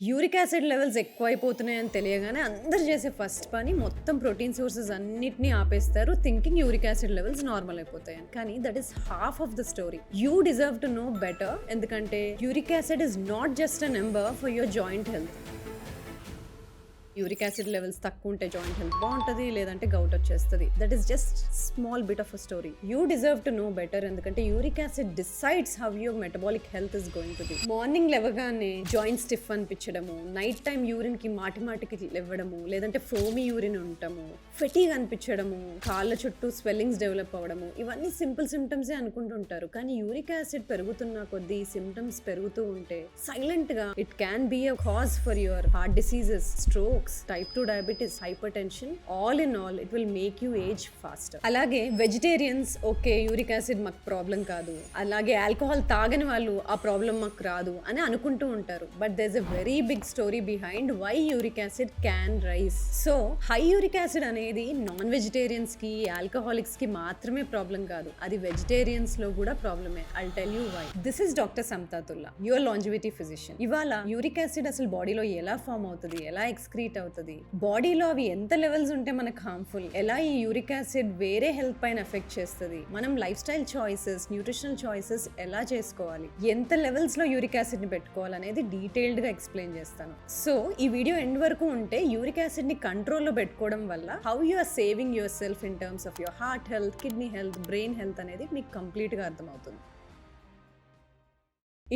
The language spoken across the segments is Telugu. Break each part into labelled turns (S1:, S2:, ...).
S1: యూరిక్ యాసిడ్ లెవెల్స్ ఎక్కువైపోతున్నాయని తెలియగానే అందరు చేసే ఫస్ట్ పని మొత్తం ప్రోటీన్ సోర్సెస్ అన్నిటినీ ఆపేస్తారు, thinking uric acid levels normal అయిపోతాయని. కానీ that is half of the story. You deserve to know better, ఎందుకంటే uric acid is not just a number for your joint health. Uric acid levels తక్కువ ఉంటే జాయింట్ హెల్త్ బాగుంటుంది, లేదంటే గౌట్ వచ్చేస్తుంది. That is just small bit of a story. You deserve to know better, ఎందుకంటే uric acid decides how your metabolic health is going to B. Morning లేవగానే జాయింట్ స్టిఫ్ అనిపించడము, నైట్ టైం యూరిన్ కి మాటికి లేవడము, లేదంటే ఫోమీ యూరిన్ ఉండటము, ఫెటీగ్ అనిపించడము, కాళ్ళ చుట్టూ స్వెల్లింగ్స్ డెవలప్ అవ్వడము, ఇవన్నీ సింపుల్ సిమ్టమ్సే అనుకుంటుంటారు. కానీ యూరిక్ యాసిడ్ పెరుగుతున్న కొద్దీ సిమ్టమ్స్ పెరుగుతూ ఉంటే సైలెంట్ గా it can be a cause for your heart diseases, stroke, type 2 diabetes, hypertension. All in all, it will make you age faster. అలాగే వెజిటేరియన్స్ ఓకే యూరిక్ యాసిడ్ మాకు ప్రాబ్లం కాదు, అలాగే ఆల్కహాల్ తాగని వాళ్ళు ఆ ప్రాబ్లం మాకు రాదు అని అనుకుంటూ ఉంటారు. But there is a very big story behind why uric acid can rise. So high uric acid అనేది నాన్ వెజిటేరియన్స్ కి, ఆల్కహాలిక్స్ కి మాత్రమే ప్రాబ్లం కాదు, అది వెజిటేరియన్స్ లో కూడా ప్రాబ్లమే. I'll tell you why. This is doctor Samathatulla, your longevity physician. ఇవాళ యూరిక్ యాసిడ్ అసలు బాడీలో ఎలా ఫామ్ అవుతుంది, ఎలా ఎక్స్క్రీట్ అవుతుంది, బాడీలో అవి ఎంత లెవెల్స్ ఉంటే మనకు హార్మ్ఫుల్, ఎలా ఈ యూరిక్ యాసిడ్ వేరే హెల్త్ పైన ఎఫెక్ట్ చేస్తుంది, మనం lifestyle choices, nutritional choices ఎలా చేసుకోవాలి, ఎంత లెవెల్స్ లో యూరిక్ యాసిడ్ ని పెట్టుకోవాలనేది డీటెయిల్డ్ గా ఎక్స్ప్లెయిన్ చేస్తాను. సో ఈ వీడియో ఎండ్ వరకు ఉంటే యూరిక్ యాసిడ్ ని కంట్రోల్లో పెట్టుకోవడం వల్ల how you are saving yourself in terms of your heart health, kidney health, brain health అనేది మీకు కంప్లీట్ గా అర్థమవుతుంది.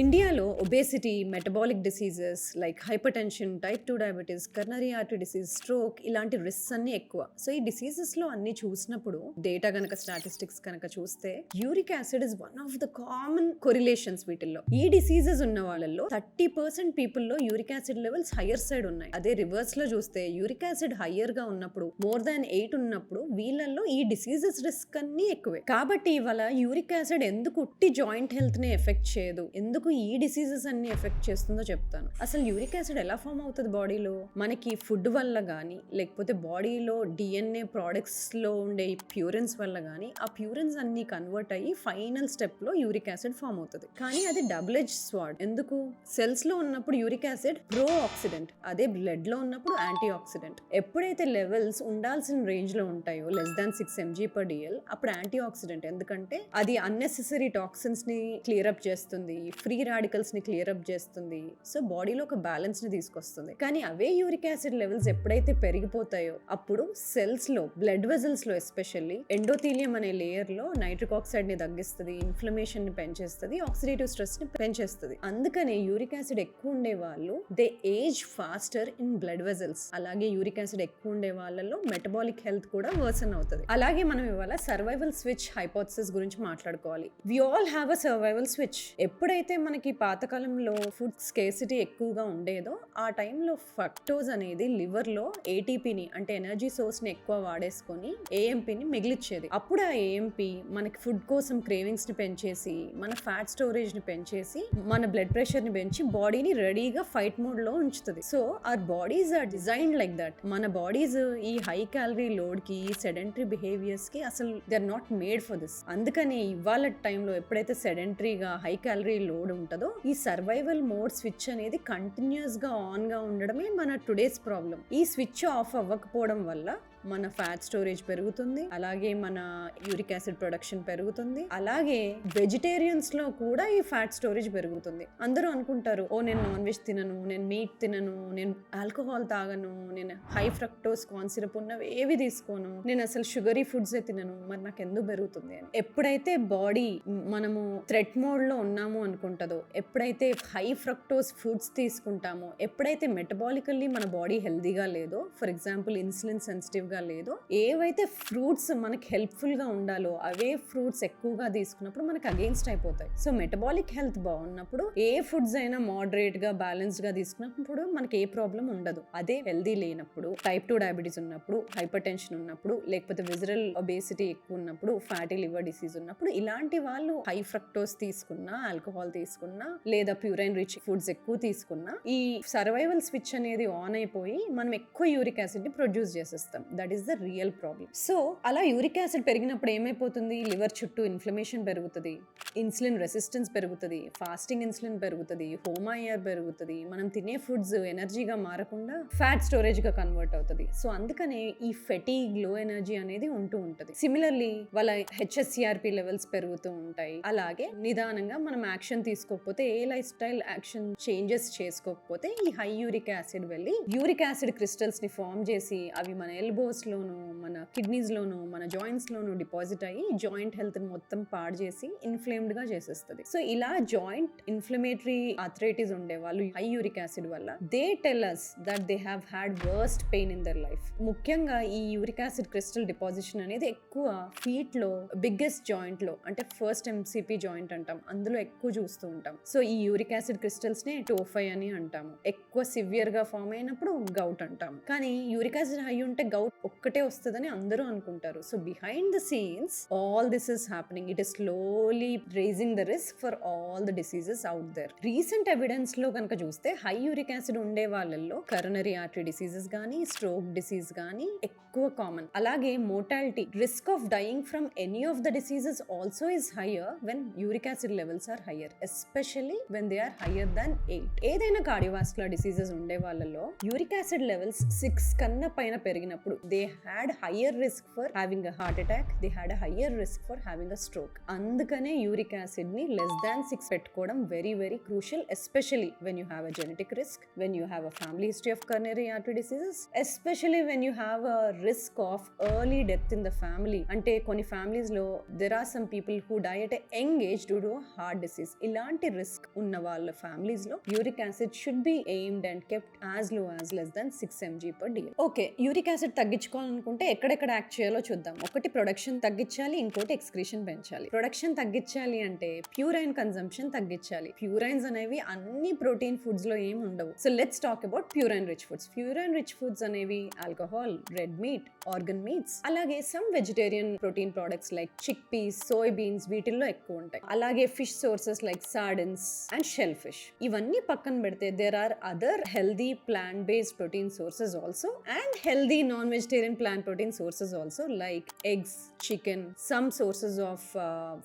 S1: ఇండియాలో obesity, metabolic diseases like hyper tension, type 2 diabetes, coronary artery disease, stroke, ఇలాంటి రిస్క్స్ అన్ని ఎక్కువ. సో ఈ డిసీజెస్ లో అన్ని చూసినప్పుడు డేటా గనక, స్టాటిస్టిక్స్ కనుక చూస్తే uric acid is one of the common correlations వీటిల్లో. ఈ డిసీజెస్ ఉన్న వాళ్ళలో 30% పీపుల్ లో uric acid levels higher side ఉన్నాయి. అదే రివర్స్ లో చూస్తే యూరిక్ యాసిడ్ హయ్యర్ గా ఉన్నప్పుడు, మోర్ దాన్ 8 ఉన్నప్పుడు వీళ్ళల్లో ఈ డిసీజెస్ రిస్క్ అన్ని ఎక్కువే. కాబట్టి ఇవాళ యూరిక్ యాసిడ్ ఎందుకు ఉట్టి జాయింట్ హెల్త్ ని ఎఫెక్ట్ చేయదు, ఎందుకు ఈ డిసీజెస్ అన్ని ఎఫెక్ట్ చేస్తుందో చెప్తాను. అసలు యూరిక్ యాసిడ్ ఎలా ఫామ్ అవుతుంది బాడీలో? మనకి ఫుడ్ వల్ల కానీ, లేకపోతే బాడీలో డిఎన్ఏ ప్రోడక్ట్స్ లో ఉండే ప్యూరిన్స్ వల్ల కానీ, ఆ ప్యూరిన్స్ అన్ని కన్వర్ట్ అయ్యి ఫైనల్ స్టెప్ లో యూరిక్ యాసిడ్ ఫామ్ అవుతుంది. కానీ అది డబుల్ ఎడ్జ్ స్వార్డ్. ఎందుకు? సెల్స్ లో ఉన్నప్పుడు యూరిక్ యాసిడ్ ప్రో ఆక్సిడెంట్, అదే బ్లడ్ లో ఉన్నప్పుడు యాంటీ ఆక్సిడెంట్. ఎప్పుడైతే లెవెల్స్ ఉండాల్సిన రేంజ్ లో ఉంటాయో, లెస్ దాన్ 6 mg/dl, అప్పుడు యాంటీ ఆక్సిడెంట్. ఎందుకంటే అది అన్నెసెసరీ టాక్సిన్స్ ని క్లియర్ అప్ చేస్తుంది, ఫ్రీ రాడికల్స్ ని క్లియర్ అప్ చేస్తుంది. సో బాడీలో ఒక బ్యాలెన్స్ ని తీసుకొస్తుంది. కానీ అవే యూరిక్ యాసిడ్ లెవెల్స్ ఎప్పుడైతే పెరిగిపోతాయో అప్పుడు సెల్స్ లో, బ్లడ్ వెజల్స్ లో ఎస్పెషల్లీ ఎండోథీలియం అనే లేయర్ లో నైట్రిక్ ఆక్సైడ్ ని తగ్గిస్తుంది, ఇన్ఫ్లమేషన్ ని పెంచేస్తుంది, ఆక్సిడేటివ్ స్ట్రెస్ ని పెంచేస్తుంది. అందుకనే యూరిక్ యాసిడ్ ఎక్కువ ఉండే వాళ్ళు they age faster in blood vessels. అలాగే యూరిక్ యాసిడ్ ఎక్కువ ఉండే వాళ్ళలో మెటబాలిక్ హెల్త్ కూడా వర్సన్ అవుతుంది. అలాగే మనం ఇవాళ సర్వైవల్ స్విచ్ హైపోథసిస్ గురించి మాట్లాడుకోవాలి. We all have a survival switch. ఎప్పుడైతే మనకి పాతకాలంలో ఫుడ్ స్కేసిటీ ఎక్కువగా ఉండేదో ఆ టైంలో ఫ్రక్టోజ్ అనేది లివర్ లో ఏటీపీని, అంటే ఎనర్జీ సోర్స్ ని ఎక్కువ వాడేసుకొని ఏఎంపీని మిగిలిచ్చేది. అప్పుడు ఆ ఏఎంపీ మనకి ఫుడ్ కోసం క్రేవింగ్స్ ని పెంచేసి, మన ఫ్యాట్ స్టోరేజ్ ని పెంచేసి, మన బ్లడ్ ప్రెషర్ ని పెంచి బాడీని రెడీగా ఫైట్ మోడ్ లో ఉంచుతుంది. So our bodies are designed like that. మన బాడీస్ ఈ హై క్యాలరీ లోడ్ కి, సెడెంటరీ బిహేవియర్స్ కి అసలు they are not made for this. అందుకని ఇవాళ టైంలో ఎప్పుడైతే సెడెంటరీగా హై క్యాలరీ లోడ్ ఉంటుందో ఈ సర్వైవల్ మోడ్ స్విచ్ అనేది కంటిన్యూస్ గా ఆన్ గా ఉండడమే మన టుడేస్ ప్రాబ్లం. ఈ స్విచ్ ఆఫ్ అవ్వకపోవడం వల్ల మన ఫ్యాట్ స్టోరేజ్ పెరుగుతుంది, అలాగే మన యూరిక్ యాసిడ్ ప్రొడక్షన్ పెరుగుతుంది, అలాగే వెజిటేరియన్స్ లో కూడా ఈ ఫ్యాట్ స్టోరేజ్ పెరుగుతుంది. అందరూ అనుకుంటారు, ఓ నేను నాన్ వెజ్ తినను, నేను మీట్ తినను, నేను ఆల్కహాల్ తాగను, నేను హై ఫ్రక్టోస్ కార్న్ సిరప్ ఉన్నవి ఏవి తీసుకోను, నేను అసలు షుగరీ ఫుడ్స్ తినను, మరి నాకు ఎందుకు పెరుగుతుంది అని. ఎప్పుడైతే బాడీ మనము థ్రెట్ మోడ్ లో ఉన్నాము అనుకుంటుందో, ఎప్పుడైతే హై ఫ్రక్టోస్ ఫుడ్స్ తీసుకుంటామో, ఎప్పుడైతే మెటబాలికల్లీ మన బాడీ హెల్దీగా లేదో, ఫర్ ఎగ్జాంపుల్ ఇన్సులిన్ సెన్సిటివ్ గా లేదో, ఏవైతే ఫ్రూట్స్ మనకి హెల్ప్ఫుల్ గా ఉండాలో అవే ఫ్రూట్స్ ఎక్కువగా తీసుకున్నప్పుడు మనకి అగెయిన్స్ట్ అయిపోతాయి. సో మెటబాలిక్ హెల్త్ బాగున్నప్పుడు ఏ ఫుడ్స్ అయినా మోడరేట్ గా, బ్యాలెన్స్డ్ గా తీసుకున్నప్పుడు మనకి ఏ ప్రాబ్లం ఉండదు. అదే హెల్దీ లేనప్పుడు, టైప్ 2 డయాబెటీస్ ఉన్నప్పుడు, హైపర్ టెన్షన్ ఉన్నప్పుడు, లేకపోతే విజరల్ ఒబేసిటీ ఎక్కువ ఉన్నప్పుడు, ఫ్యాటీ లివర్ డిసీజ్ ఉన్నప్పుడు, ఇలాంటి వాళ్ళు హై ఫ్రక్టోస్ తీసుకున్నా, ఆల్కహాల్ తీసుకున్నా, లేదా ప్యూరైన్ రిచ్ ఫుడ్స్ ఎక్కువ తీసుకున్నా, ఈ సర్వైవల్ స్విచ్ అనేది ఆన్ అయిపోయి మనం ఎక్కువ యూరిక్ యాసిడ్ ని ప్రొడ్యూస్ చేసేస్తాం. That is the real problem. So అలా యూరిక్ యాసిడ్ పెరిగినప్పుడు ఏమైపోతుంది, లివర్ చుట్టూ ఇన్ఫ్లమేషన్ పెరుగుతుంది, ఇన్సులిన్ రెసిస్టెన్స్ పెరుగుతుంది, ఫాస్టింగ్ ఇన్సులిన్ పెరుగుతుంది, హోమాయర్ పెరుగుతుంది, మనం తినే ఫుడ్స్ ఎనర్జీగా మారకుండా ఫ్యాట్ స్టోరేజ్ గా కన్వర్ట్ అవుతుంది. సో అందుకనే ఈ ఫెటీగ్, లో ఎనర్జీ అనేది ఉంటూ ఉంటుంది. సిమిలర్లీ వాళ్ళ హెచ్ఎస్సిఆర్పి లెవెల్స్ పెరుగుతూ ఉంటాయి. అలాగే నిదానంగా మనం యాక్షన్ తీసుకోకపోతే, ఏ లైఫ్ స్టైల్ యాక్షన్ చేంజెస్ చేసుకోకపోతే ఈ హై యూరిక్ యాసిడ్ వెళ్ళి యూరిక్ యాసిడ్ క్రిస్టల్స్ ని ఫామ్ చేసి అవి మన ఎల్బోస్ లోను, మన కిడ్నీస్ లోను, మన జాయింట్స్ లోను డిపాజిట్ అయ్యి జాయింట్ హెల్త్ ని మొత్తం పాడు చేసి ఇన్ఫ్లేమ్డ్ గా చేసేస్తుంది. సో ఇలా జాయింట్ ఇన్ఫ్లమేటరీ ఆర్థరైటిస్ ఉండే వాళ్ళు హై యూరిక్ యాసిడ్ వల్ల they tell us that they have had worst pain in their life. ముఖ్యంగా ఈ యూరిక్ యాసిడ్ క్రిస్టల్ డిపాజిషన్ అనేది ఎక్కువ ఫీట్ లో బిగ్గెస్ట్ జాయింట్ లో, అంటే ఫస్ట్ ఎంసిపి జాయింట్ అంటాం, అందులో ఎక్కువ చూస్తూ ఉంటాం. సో ఈ యూరిక్ యాసిడ్ క్రిస్టల్స్ ని టోఫై అని అంటాము. ఎక్కువ సివియర్ గా ఫామ్ అయినప్పుడు గౌట్ అంటాం. కానీ యూరిక్ యాసిడ్ హై ఉంటే గౌట్ ఒక్కటే వస్తుందని అందరూ అనుకుంటారు. So behind the scenes all this is happening. It is slowly raising the risk for all the diseases out there. Recent evidence లో కనుక చూస్తే హై యూరిక్ యాసిడ్ ఉండే వాళ్ళల్లో కరోనరీ ఆర్టరీ డిసీజెస్ గానీ, స్ట్రోక్ డిసీజ్ గానీ ఎక్కువ కామన్. అలాగే mortality, risk of dying from any of the diseases also is higher when uric acid levels are higher, especially when they are higher than 8. ఏదైనా కార్డియోవాస్కులర్ డిసీజెస్ ఉండే వాళ్ళలో యూరిక్ యాసిడ్ లెవెల్స్ 6 కన్నా పైన పెరిగినప్పుడు they had higher risk for having a heart attack, they had a higher risk for having a stroke. అందుకనే యూరిక్ యాసిడ్ ని లెస్ దాన్ 6 పెట్టుకోవడం very very crucial, especially when you have a genetic risk, when you have a family history of coronary artery diseases, especially when you have a risk of early death in the family. అంటే కొన్ని ఫ్యామిలీస్ లో there are some people who die at a young age due to a heart disease. ఇలాంటి రిస్క్ ఉన్న వాళ్ళ ఫ్యామిలీస్ లో uric acid should be aimed and kept as low as less than 6 mg/dl. Okay, uric acid తగ్గించుకోవాలనుకుంటే ఎక్కడెక్కడ యాక్ట్ చేయాలో చూద్దాం. ఒకటి, ప్రొడక్షన్ తగ్గించాలి, ఇంకోటి ఎక్స్క్రీషన్ పెంచాలి. ప్రొడక్షన్ తగ్గించాలి అంటే ప్యూరైన్ కన్సంప్షన్ తగ్గించాలి. ప్యూరైన్స్ అనేవి అన్ని ప్రోటీన్ ఫుడ్స్ లో ఏమి ఉండవు. So let's talk about purine rich foods. Purine rich foods అనేవి alcohol, red meat, organ meats, అలాగే some vegetarian protein products like chickpeas, soy beans వీటిల్లో ఎక్కువ ఉంటాయి. అలాగే fish sources like sardines and shellfish. ఇవన్నీ పక్కన పెడితే there are other healthy plant based protein sources also and healthy non vegetarian plant protein sources also like eggs, chicken, some sources of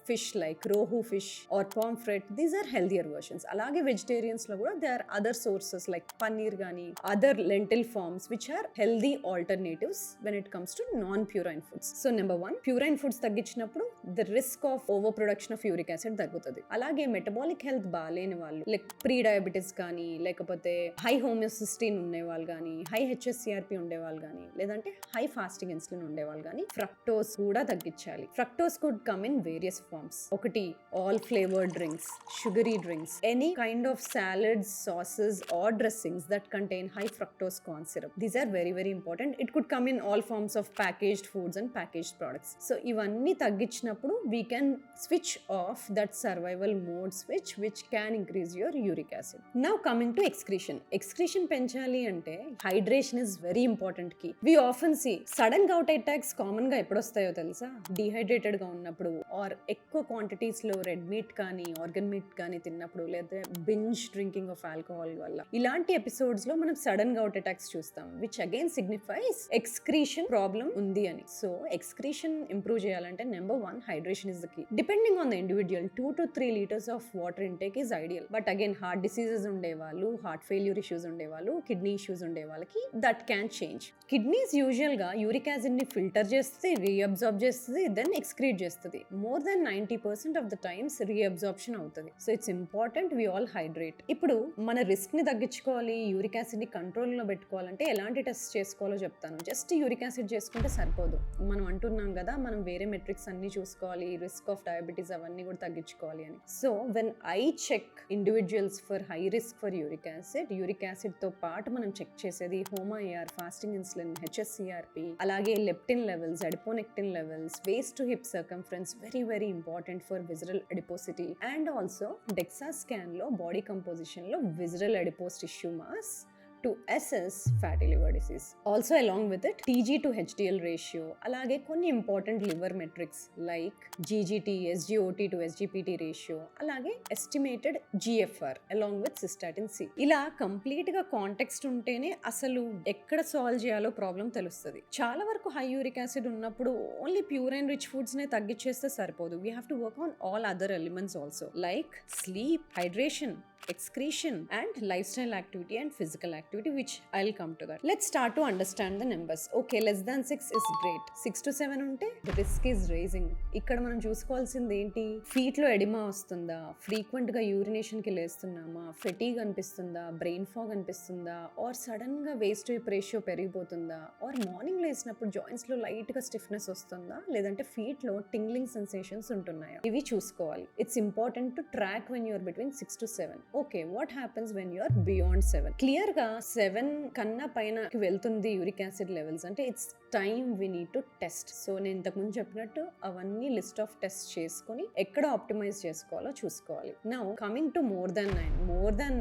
S1: fish like rohu fish or pomfret. These are healthier versions. అలాగే వెజిటేరియన్స్ లో కూడా they are other sources like paneer గానీ other lentil forms which are healthy alternatives when it comes to non purine foods. So number 1, purine foods తగ్గించినప్పుడు the risk of over production of uric acid తగ్గుతుంది. అలాగే మెటబాలిక్ హెల్త్ బాగాలేని వాళ్ళు లైక్ ప్రీ డయాబెటిస్ కానీ, లేకపోతే హై హోమియోసిస్టిన్ ఉండేవాళ్ళు కానీ, హై హెచ్ఎస్సిఆర్పి ఉండేవాళ్ళు కానీ, లేదంటే హై ఫాస్టింగ్ ఇన్సులిన్ ఉండేవాళ్ళు కానీ ఫ్రక్టోస్ కూడా తగ్గించాలి. Fructose could come in various forms. ఒకటి, all flavoured drinks, sugary drinks, any kind of salads, sauces or dressings that contain high fructose corn syrup. These are very very important. It could come in all forms of packaged foods and packaged products. So ఇవన్నీ తగ్గించినప్పుడు we can switch off that survival mode switch which can increase your uric acid. Now coming to excretion. Excretion పెంచాలి అంటే hydration is very important key. We often see sudden gout attacks common గా ఎప్పుడు వస్తాయో తెలుసా? డిహైడ్రేటెడ్ గా ఉన్నప్పుడు ఆర్ ఎక్కువ క్వాంటిటీస్ లో రెడ్ మీట్ కానీ ఆర్గన్ మీట్ కానీ తిన్నప్పుడు, లేదా బింజ్ డ్రింకింగ్ ఆఫ్ ఆల్కహాల్ వల్ల. ఇలాంటి ఎపిసోడ్స్ లో మనం సడన్ గౌట్ అటాక్స్ చూస్తాం, which again signifies excretion problem ఉంది అని. సో ఎక్స్క్రీషన్ ఇంప్రూవ్ చేయాలంటే number 1, hydration is the key. Depending on the individual 2 to 3 liters of water intake is ideal. But again heart diseases ఉండేవాళ్ళు, హార్ట్ ఫెయిల్యూర్ ఇష్యూస్ ఉండేవాళ్ళు, కిడ్నీ ఇష్యూస్ ఉండే వాళ్ళకి that can change. Kidneys usual గా యూరిక్ యాసిడ్ ని ఫిల్టర్ చేస్తుంది, రీఅబ్జార్బ్ చేస్తుంది, దెన్ ఎక్స్క్రీట్ చేస్తుంది. More than 90% of the times reabsorption అవుతుంది. So it's important we all hydrate. ఇప్పుడు మన రిస్క్ ని తగ్గించుకోవాలి, యూరిక్ యాసిడ్ ని కంట్రోల్లో పెట్టుకోవాలంటే ఎలాంటి టెస్ట్ చేసుకోవాలో చెప్తాను. జస్ట్ యూరిక్ యాసిడ్ చేసుకుంటే సరిపోదు. మనం అంటున్నాం కదా, మనం వేరే మెట్రిక్స్ అన్ని చూసుకోవాలి, రిస్క్ ఆఫ్ డయాబెటీస్ అవన్నీ కూడా తగ్గించుకోవాలి అని. So when I check individuals for high risk for uric acid తో పాటు మనం చెక్ చేసేది హోమాయర్, ఫాస్టింగ్ ఇన్సులిన్, హెచ్ఎస్సిఆర్పి, అలాగే leptin levels, adiponectin levels, waist to hip circumference, very very important for visceral adiposity. And also DEXA scan లో బాడీ కంపోజిషన్ లో visceral adipose tissue mass, to assess fatty liver disease. Also along with it, TG to HDL ratio, అలాగే కొన్ని important liver metrics like GGT, SGOT to SGPT ratio, అలాగే estimated GFR along with cystatin C. ఇలా కంప్లీట్ గా కాంటెక్స్ట్ ఉంటేనే అసలు ఎక్కడ సాల్వ్ చేయాలో ప్రాబ్లం తెలుస్తుంది. చాలా వరకు హై యూరిక్ యాసిడ్ ఉన్నప్పుడు only purine rich foods నే తగ్గించేస్తే సరిపోదు. We have to work on all other elements also like sleep, hydration, excretion and lifestyle activity and physical activity, which I'll come to that. Let's start to understand the numbers. Okay, less than 6 is great. 6 to 7 ఉంటే the risk is raising. ఇక్కడ మనం చూసుకోవాల్సింది ఏంటి, ఫీట్ లో ఎడిమా వస్తుందా, ఫ్రీక్వెంట్ గా యూరినేషన్ కి లేస్తున్నామా, ఫెటీగ్ అనిపిస్తుందా, బ్రెయిన్ ఫాగ్ అనిపిస్తుందా, ఆర్ సడన్ గా వేస్ట్ టు హిప్ రేషియో పెరిగిపోతుందా, ఆర్ మార్నింగ్ లేసినప్పుడు జాయింట్స్ లో లైట్ గా స్టిఫ్నెస్ వస్తుందా, లేదంటే ఫీట్ లో టింగ్లింగ్ సెన్సేషన్స్ ఉంటున్నాయా, ఇవి చూసుకోవాలి. It's important to track when you're between 6 to 7. Okay, what happens when you're beyond 7? Clear గా 7 కన్నా పైన వెళ్తుంది యూరిక్ యాసిడ్ లెవెల్స్ అంటే it's time we need to test. So నేను ఇంతకుముందు చెప్పినట్టు అవన్నీ లిస్ట్ ఆఫ్ టెస్ట్ చేసుకొని ఎక్కడ ఆప్టిమైజ్ చేసుకోవాలో చూసుకోవాలి. Now coming to more than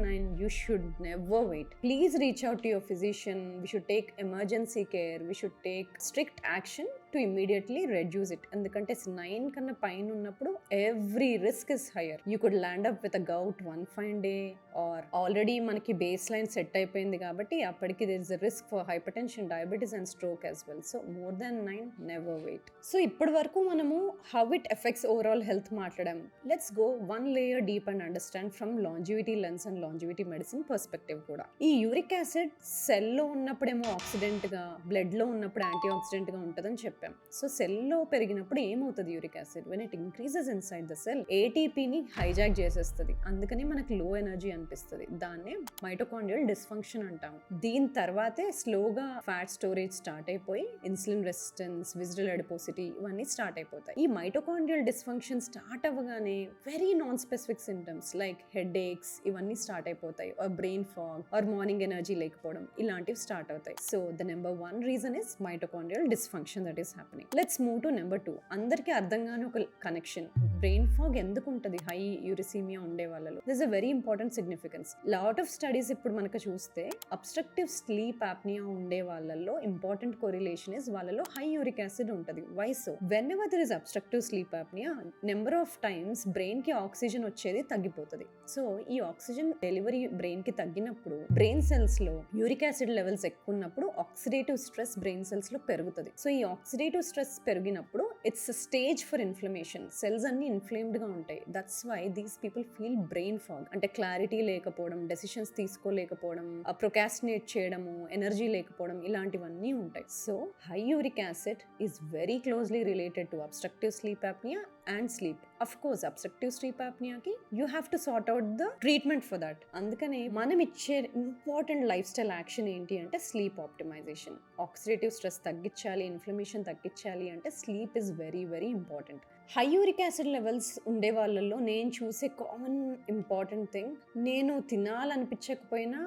S1: 9 you should never wait. Please reach out to your physician. We should take emergency care. We should take strict action to immediately reduce it. ఎందుకంటే 9 కన్నా పైన ఉన్నప్పుడు every risk is higher. You could land up with a gout one fine day, or already మనకి బేస్ లైన్ సెట్ అయిపోయింది కాబట్టి అప్పటికి there is a risk for hypertension, diabetes and stroke as well. So more than 9 never wait. So ఇప్పటి వరకు మనము how it affects overall health మాట్లాడాం. Let's go one layer deep and understand from longevity lens and longevity medicine perspective కూడా. ఈ యూరిక్ యాసిడ్ సెల్లో ఉన్నప్పుడేమో ఆక్సిడెంట్ గా, బ్లడ్ లో ఉన్నప్పుడు యాంటీ ఆక్సిడెంట్ గా ఉంటుందని చెప్పాం. సో సెల్లో పెరిగినప్పుడు ఏమవుతుంది uric acid, when it increases inside the cell ఏటీపీని హైజాక్ చేసేస్తుంది. అందుకని మనకి లో ఎనర్జీ అనిపిస్తుంది. దాన్నే మైటోకాండ్రియల్ డిస్ఫంక్షన్ అంటాం. దీని తర్వాతే స్లోగా ఫ్యాట్ స్టోరేజ్ స్టార్ట్ అయిపోయి ఇన్సులిన్ రెసిస్టెన్స్, విజిరల్ అడిపోసిటీ ఇవన్నీ స్టార్ట్ అయిపోతాయి. ఈ మైటోకాండ్రియల్ డిస్ఫంక్షన్ స్టార్ట్ అవ్వగానే very non specific symptoms like headaches ఇవన్నీ స్టార్ట్ అయిపోతాయి, or brain fog, or morning energy లేకపోవడం ఇలాంటివి స్టార్ట్ అవుతాయి. So the number 1 reason is mitochondrial dysfunction that is happening. Let's move to number 2. అందరికీ అర్థంగానే ఒక కనెక్షన్, బ్రెయిన్ ఫాగ్ ఎందుకు ఉంటుంది హై యూరిసీమియా ఉండే వాళ్ళలో. This a very important significance. Lot of studies ఇప్పుడు మనకు చూస్తే అబ్స్ట్రక్టివ్ స్లీప్ యాప్నియా ఉండే వాళ్ళలో ఇంపార్టెంట్ కోరిలేషన్ ఇస్ వాళ్ళలో హై యూరిక్ యాసిడ్ ఉంటుంది. Why so? Whenever there is obstructive sleep apnoea, number of times brain కి ఆక్సిజన్ వచ్చేది తగ్గిపోతుంది. సో ఈ ఆక్సిజన్ డెలివరీ బ్రెయిన్ కి తగ్గినప్పుడు బ్రెయిన్ సెల్స్ లో యూరిక్ యాసిడ్ లెవెల్స్ ఎక్కువ ఉన్నప్పుడు ఆక్సిడేటివ్ స్ట్రెస్ బ్రెయిన్ సెల్స్ లో పెరుగుతుంది. సో ఈ ఆక్సిడేటివ్ స్ట్రెస్ పెరిగినప్పుడు it's a stage for inflammation. Cells అన్ని ఇన్ఫ్లేమ్డ్ గా ఉంటాయి. That's why these people feel brain fog. అంటే క్లారిటీ లేకపోవడం, డెసిషన్స్ తీసుకోలేకపోవడం, ప్రొకాస్టినేట్ చేయడము, ఎనర్జీ లేకపోవడం ఇలాంటివన్నీ ఉంటాయి. So high uric acid is very closely related to obstructive sleep apnea and sleep. Of course obstructive sleep యాప్నియాకి you have to sort out the treatment for that. అందుకనే మనం ఇచ్చే ఇంపార్టెంట్ లైఫ్ స్టైల్ యాక్షన్ ఏంటి అంటే స్లీప్ ఆప్టిమైజేషన్. ఆక్సిడేటివ్ స్ట్రెస్ తగ్గించాలి, ఇన్ఫ్లమేషన్ తగ్గించాలి అంటే sleep is very very important. High uric acid levels ఉండే వాళ్ళల్లో నేను చూసే కామన్ ఇంపార్టెంట్ థింగ్, నేను తినాలనిపించకపోయినా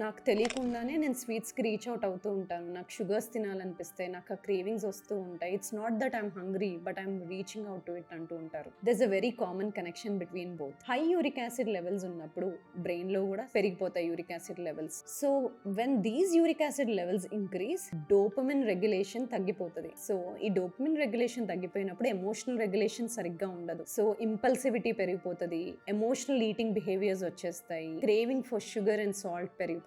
S1: నాకు తెలియకుండానే నేను స్వీట్స్కి రీచ్ అవుట్ అవుతూ ఉంటాను. నాకు షుగర్స్ తినాలనిపిస్తే నాకు ఆ క్రేవింగ్స్ వస్తూ ఉంటాయి. It's not that I'm hungry but I'm reaching out to it అంటూ ఉంటారు. This a very common connection between both. High uric acid levels ఉన్నప్పుడు బ్రెయిన్ లో కూడా పెరిగిపోతాయి uric acid levels. So when these uric acid levels increase, dopamine regulation తగ్గిపోతుంది. సో ఈ డోపమిన్ రెగ్యులేషన్ తగ్గిపోయినప్పుడు ఎమోషనల్ రెగ్యులేషన్ సరిగ్గా ఉండదు. సో ఇంపల్సివిటీ పెరిగిపోతుంది, ఎమోషనల్ ఈటింగ్ బిహేవియర్స్ వచ్చేస్తాయి, craving for sugar and salt పెరిగిపోతుంది.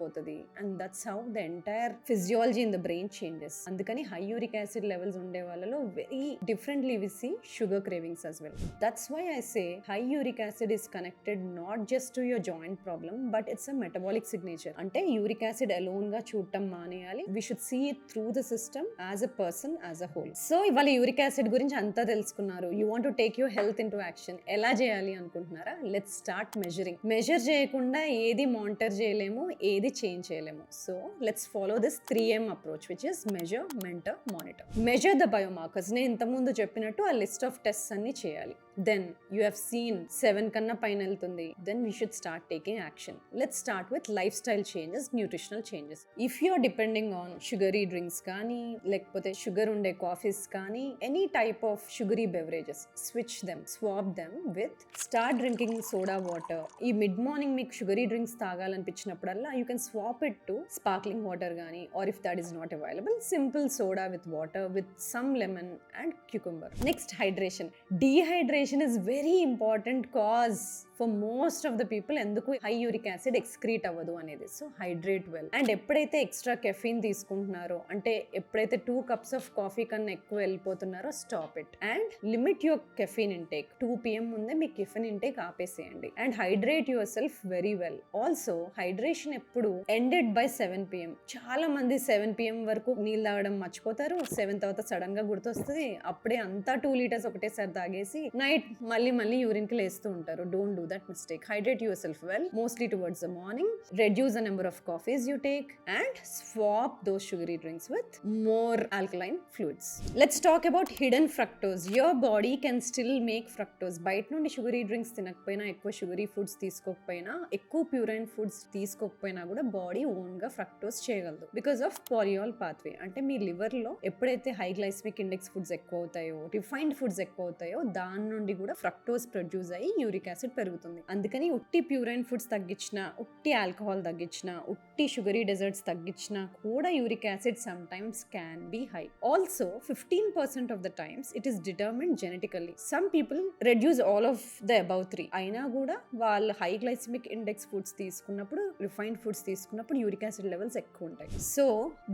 S1: And that's how the entire physiology in the brain changes. అందుకని హై యూరిక్ యాసిడ్ లెవెల్స్ ఉండే వాళ్ళలో very differently we see sugar cravings as well. That's why I say high uric acid is connected not just to your joint problem but it's a metabolic signature. అంటే యూరిక్ యాసిడ్ alone గా చూడటం మానేయాలి. We should see it through the system as a person as a whole. So ఇవాళ యూరిక్ యాసిడ్ గురించి అంతా తెలుసుకున్నారు. You want to take your health into action. ఎలా చేయాలి అనుకుంటున్నారా? Let's start measuring. మెజర్ చేయకుండా ఏది మానిటర్ చేయలేము, ఏది చేంజ్ చేయలేము. So let's follow this 3M approach which is measure, mentor, monitor. Measure the biomarkers. నేను ఇంతకుముందు చెప్పినట్టు ఆ లిస్ట్ ఆఫ్ టెస్ట్స్ అన్ని చేయాలి. దెన్ యూ హ్యావ్ సీన్ 7 కన్నా పైన వెళ్తుంది, then we should start taking action. Let's start with lifestyle changes, nutritional changes. If you are depending on sugary drinks కానీ, లేకపోతే షుగర్ ఉండే కాఫీస్ కానీ, any type of sugary beverages, switch them, swap them with start drinking soda water. ఈ మిడ్ మార్నింగ్ మీకు షుగరీ డ్రింక్స్ తాగాలనిపించినప్పుడల్లా you can swap it to sparkling water కానీ, or if that is not available, simple soda with water with some lemon and cucumber. Next, hydration. Dehydration is very important cause for most of the people ఎందుకు హై యూరిక్ యాసిడ్ ఎక్స్క్రీట్ అవ్వదు అనేది. So hydrate well. అండ్ ఎప్పుడైతే ఎక్స్ట్రా కెఫీన్ తీసుకుంటున్నారో, అంటే ఎప్పుడైతే 2 cups ఆఫ్ కాఫీ కన్నా ఎక్కువ వెళ్ళిపోతున్నారో, stop it and limit your caffeine intake. 2 PM ముందే మీ కెఫీన్ ఇంటేక్ ఆపేసేయండి and hydrate yourself very well. Also hydration ఎప్పుడు ఎండెడ్ బై 7 PM. చాలా మంది 7 PM వరకు నీళ్ళు తాగడం మర్చిపోతారు. 7 తర్వాత సడన్ గా గుర్తొస్తుంది, అప్పుడే అంతా 2 liters ఒకటేసారి తాగేసి నైట్ మళ్ళీ యూరిన్ కి లేస్తూ ఉంటారు. Don't do that mistake. Hydrate yourself well, mostly towards the morning. Reduce the number of coffees you take and swap those sugary drinks with more alkaline fluids. Let's talk about hidden fructose. Your body can still make fructose. బయట నుండి షుగరీ డ్రింక్స్ తినకపోయినా, ఎక్కువ షుగరీ ఫుడ్స్ తీసుకోకపోయినా, ఎక్కువ ప్యూరైన్ ఫుడ్స్ తీసుకోకపోయినా కూడా బాడీ ఓన్ గా ఫ్రక్టోస్ చేయగలదు బికాస్ ఆఫ్ పాలియాల్ పాత్వే. అంటే మీ లివర్ లో ఎప్పుడైతే హై గ్లైసమిక్ ఇండెక్స్ ఫుడ్స్ ఎక్కువ అవుతాయో, రిఫైన్డ్ ఫుడ్స్ ఎక్కువ అవుతాయో, దాని నుండి కూడా ఫ్రక్టోస్ ప్రొడ్యూస్ అయ్యి యూరిక్ యాసిడ్ పెరుగుతుంది. అందుకని ఉట్టి ప్యూరైన్ ఫుడ్స్ తగ్గించినా, ఉట్టి ఆల్కహాల్ తగ్గించినా, ఉట్టి షుగరీ డెజర్ట్స్ తగ్గించినా కూడా uric acid sometimes can be high. Also 15% of the times it is determined genetically. Some people reduce all of the above 3 అయినా కూడా వాళ్ళు హై గ్లైసమిక్ ఇండెక్స్ ఫుడ్స్ తీసుకున్నప్పుడు, రిఫైన్డ్ ఫుడ్స్ తీసుకున్నప్పుడు యూరిక్ యాసిడ్ లెవెల్స్ ఎక్కువ ఉంటాయి. So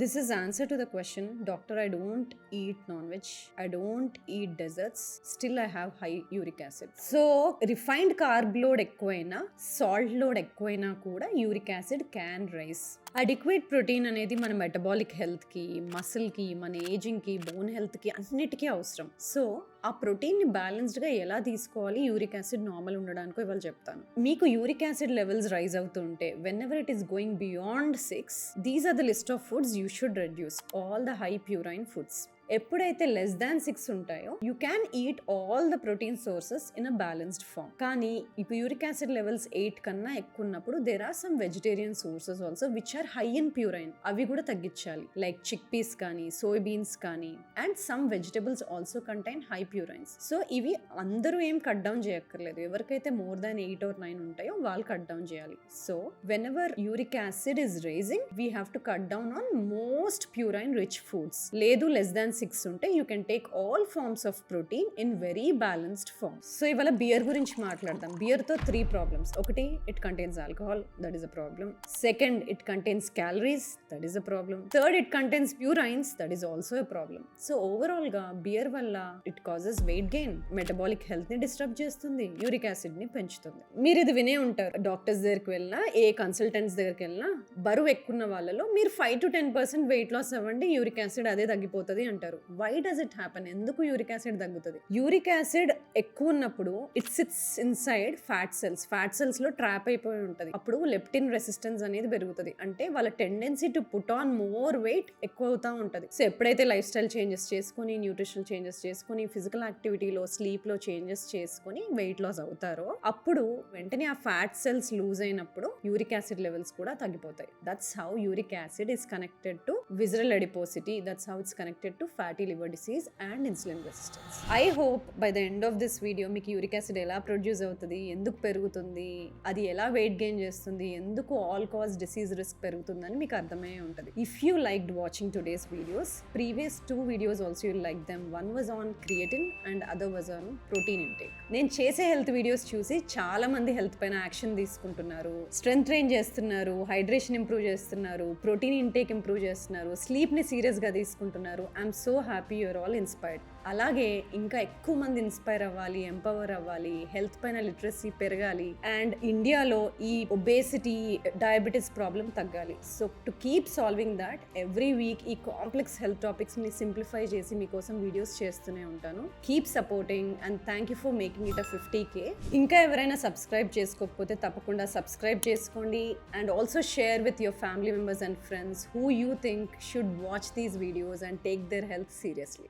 S1: this is answer to the question, doctor I don't eat non veg, I don't eat desserts, still I have high uric acid. So refined carb load ఎక్కువైనా, సాల్ట్ లోడ్ ఎక్కువైనా కూడా uric acid can rice. Adequate protein అనేది మన మెటబాలిక్ హెల్త్ కి, మసిల్ కి, మన ఏజింగ్ కి, బోన్ హెల్త్ కి అన్నిటికీ అవసరం. సో ఆ ప్రోటీన్ ని బ్యాలెన్స్డ్ గా ఎలా తీసుకోవాలి, యూరిక్ యాసిడ్ నార్మల్ ఉండడానికి ఇవాళ చెప్తాను. మీకు యూరిక్ యాసిడ్ లెవెల్స్ రైజ్ అవుతుంటే, whenever it is going beyond 6, these are the list of foods you should reduce. All the high purine foods. ఎప్పుడైతే లెస్ దాన్ 6 ఉంటాయో, you can eat all the protein sources in a balanced form. కానీ ఇప్పుడు యూరిక్ యాసిడ్ లెవెల్స్ 8 కన్నా ఎక్కువ ఉన్నప్పుడు there are some vegetarian sources also which are high in purine. అవి కూడా తగ్గించాలి. లైక్ చిక్ పీస్ కానీ, సోయ్ బీన్స్ కానీ, and some vegetables also contain high purines. So ఇవి అందరూ ఏం కట్ డౌన్ చేయక్కర్లేదు. ఎవరికైతే మోర్ దాన్ 8 or 9 ఉంటాయో వాళ్ళు కట్ డౌన్ చేయాలి. So whenever uric acid is rising, we have to cut down on most purine rich foods. లేదు లెస్ దాన్ 6 ఉంటే you can take all forms of protein in very balanced form. So ఇవాళ బియర్ గురించి మాట్లాడదాం. బియర్ తో 3 ప్రాబ్లమ్స్. ఒకటి, it contains alcohol, that is a problem. Second, it contains calories, that is a problem. Third, it contains purines, that is also a problem. So overall గా బియర్ వల్ల it causes weight gain, metabolic health ని డిస్టర్బ్ చేస్తుంది, యూరిక్ యాసిడ్ ని పెంచుతుంది. మీరు ఇది వినే ఉంటారు. డాక్టర్స్ దగ్గరికి వెళ్ళినా, ఏ కన్సల్టెంట్స్ దగ్గరికి వెళ్ళినా, బరువు ఎక్కువ వాళ్ళలో మీరు 5 to 10% వెయిట్ లాస్ అవ్వండి, యూరిక్ యాసిడ్ అదే తగ్గిపోతుంది అంటారు. Why does it happen? ఎందుకు యూరిక్ యాసిడ్ తగ్గుతుంది? యూరిక్ యాసిడ్ ఎక్కువ ఉన్నప్పుడు it sits inside fat cells. Fat cells లో ట్రాప్ అయిపోయి ఉంటుంది. అప్పుడు లెప్టిన్ రెసిస్టెన్స్ అనేది పెరుగుతుంది. అంటే వాళ్ళ tendency to put on more weight ఎక్కువ అవుతా ఉంటుంది. సో ఎప్పుడైతే లైఫ్ స్టైల్ చేంజెస్ చేసుకుని, న్యూట్రిషనల్ చేంజెస్ చేసుకుని, ఫిజికల్ యాక్టివిటీలో, స్లీప్ లో చేంజెస్ చేసుకుని వెయిట్ లాస్ అవుతారో, అప్పుడు వెంటనే ఆ ఫ్యాట్ సెల్స్ లూజ్ అయినప్పుడు యూరిక్ యాసిడ్ లెవెల్స్ కూడా తగ్గిపోతాయి. That's how uric acid is connected to visceral adiposity. That's how it's connected to fatty liver disease and insulin resistance. I hope by the end of this video మీకు యూరిక్ యాసిడ్ ఎలా ప్రొడ్యూస్ అవుతుంది, ఎందుకు పెరుగుతుంది, అది ఎలా వెయిట్ గెయిన్ చేస్తుంది, ఎందుకు ఆల్ కాజ్ డిసీజ్ రిస్క్ పెరుగుతుందని మీకు అర్థమయ్యే ఉంటుంది. If you liked watching today's videos, previous 2 videos also you like them. One was on creatine and other was on protein intake. నేను చేసే హెల్త్ వీడియోస్ చూసి చాలా మంది హెల్త్ పైన యాక్షన్ తీసుకుంటున్నారు, స్ట్రెంత్ ట్రైన్ చేస్తున్నారు, హైడ్రేషన్ ఇంప్రూవ్ చేస్తున్నారు, ప్రోటీన్ ఇంటేక్ ఇంప్రూవ్ చేస్తున్నారు, స్లీప్ ని సీరియస్ గా తీసుకుంటున్నారు. I'm so happy you're all inspired. అలాగే ఇంకా ఎక్కువ మంది ఇన్స్పైర్ అవ్వాలి, ఎంపవర్ అవ్వాలి, హెల్త్ పైన లిటరసీ పెరగాలి, అండ్ ఇండియాలో ఈ ఒబేసిటీ, డయాబెటీస్ ప్రాబ్లం తగ్గాలి. So to keep solving that, every week ఈ కాంప్లెక్స్ హెల్త్ టాపిక్స్ ని సింప్లిఫై చేసి మీకోసం వీడియోస్ చేస్తూనే ఉంటాను. Keep supporting and thank you for making it a 50K. ఇంకా ఎవరైనా సబ్స్క్రైబ్ చేసుకోకపోతే తప్పకుండా సబ్స్క్రైబ్ చేసుకోండి. And also share with your family members and friends who you think should watch these videos and take their health seriously.